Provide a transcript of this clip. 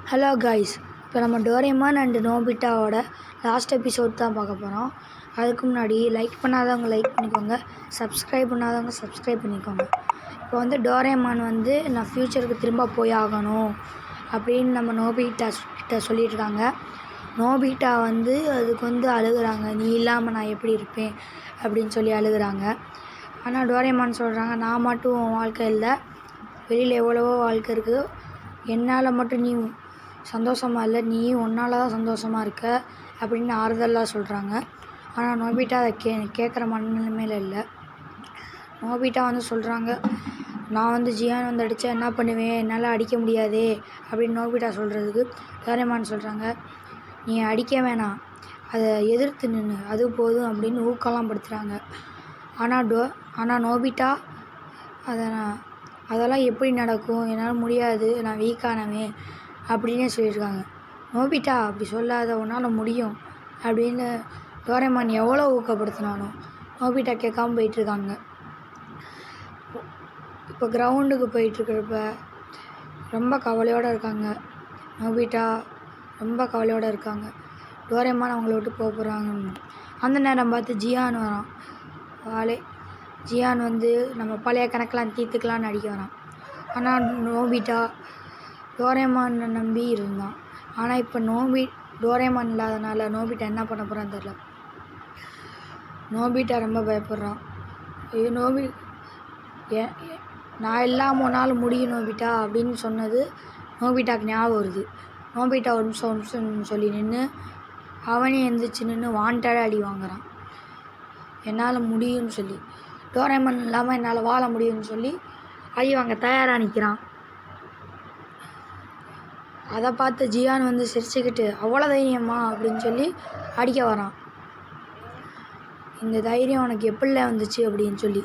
Hello guys, இப்போ நம்ம Doraemon and நோபிட்டாவோட last episode தான் பார்க்க போகிறோம். அதுக்கு முன்னாடி லைக் பண்ணாதவங்க லைக் பண்ணிக்கோங்க, சப்ஸ்கிரைப் பண்ணாதவங்க சப்ஸ்கிரைப் பண்ணிக்கோங்க. இப்போ டோரேமான் நான் ஃப்யூச்சருக்கு திரும்ப போய் ஆகணும் அப்படின்னு நம்ம நோபிட்டா கிட்ட சொல்லியிருக்காங்க. நோபிட்டா அதுக்கு அழுகுறாங்க, நீ இல்லாமல் நான் எப்படி இருப்பேன் அப்படின்னு சொல்லி அழுகுறாங்க. ஆனால் டோரேமான் சொல்கிறாங்க, நான் மட்டும் உன் வாழ்க்கை இல்லை, வெளியில் எவ்வளவோ வாழ்க்கை இருக்குது, என்னால் மட்டும் நீ சந்தோஷமாக இல்லை, நீயும் உன்னால் தான் சந்தோஷமாக இருக்க அப்படின்னு ஆறுதலாக சொல்கிறாங்க. ஆனால் நோபிட்டா அதை கேட்குற மனநிலைமையில் இல்லை. நோபிட்டா சொல்கிறாங்க, நான் ஜியான் அடித்தா என்ன பண்ணுவேன், என்னால் அடிக்க முடியாதே அப்படின்னு நோபிட்டா சொல்கிறதுக்கு டோரேமான் சொல்கிறாங்க, நீ அடிக்க வேணாம், அதை எதிர்த்து நின்று அது போதும் அப்படின்னு ஊக்கெல்லாம் படுத்துகிறாங்க. ஆனால் நோபிட்டா அதெல்லாம் எப்படி நடக்கும், என்னால் முடியாது, நான் வீக்கானவேன் அப்படின்னே சொல்லியிருக்காங்க. நோபிட்டா அப்படி சொல்லாத, உன்னால் முடியும் அப்படின்னு டோரேமான் எவ்வளோ ஊக்கப்படுத்தினாலும் நோபிட்டா கேட்காம போயிட்டுருக்காங்க. இப்போ கிரவுண்டுக்கு போயிட்டுருக்கிறப்ப ரொம்ப கவலையோடு இருக்காங்க. நோபிட்டா ரொம்ப கவலையோடு இருக்காங்க. டோரேமான் அவங்கள விட்டு போக போகிறாங்க. அந்த நேரம் பார்த்து ஜியான் வரான். ஜியான் நம்ம பழைய கணக்கெலாம் தீர்த்துக்கலான்னு அடிக்க வரான். ஆனால் நோபிட்டா டோரேமானை நம்பி இருந்தான். ஆனால் இப்போ டோரேமான் இல்லாதனால நோபிட்டா என்ன பண்ண போகிறான்னு தெரில. நோபிட்டா ரொம்ப பயப்படுறான். நான் இல்லாமல் உன்னால் முடியும் நோபிட்டா அப்படின்னு சொன்னது நோபிட்டாக்கு ஞாபகம் வருது. நோபிட்டா ஒரு நிமிஷம் சொல்லி நின்று அவனே எழுந்திரிச்சு நின்று வாண்டடாக அடி வாங்குறான். என்னால் முடியும்னு சொல்லி, டோரேமான் இல்லாமல் என்னால் வாழ முடியும்னு சொல்லி அடி வாங்க தயாராக நிற்கிறான். அதை பார்த்து ஜியான் சிரிச்சுக்கிட்டு, அவ்வளோ தைரியமா அப்படின்னு சொல்லி அடிக்க வரான். இந்த தைரியம் உனக்கு எப்படில வந்துச்சு அப்படின்னு சொல்லி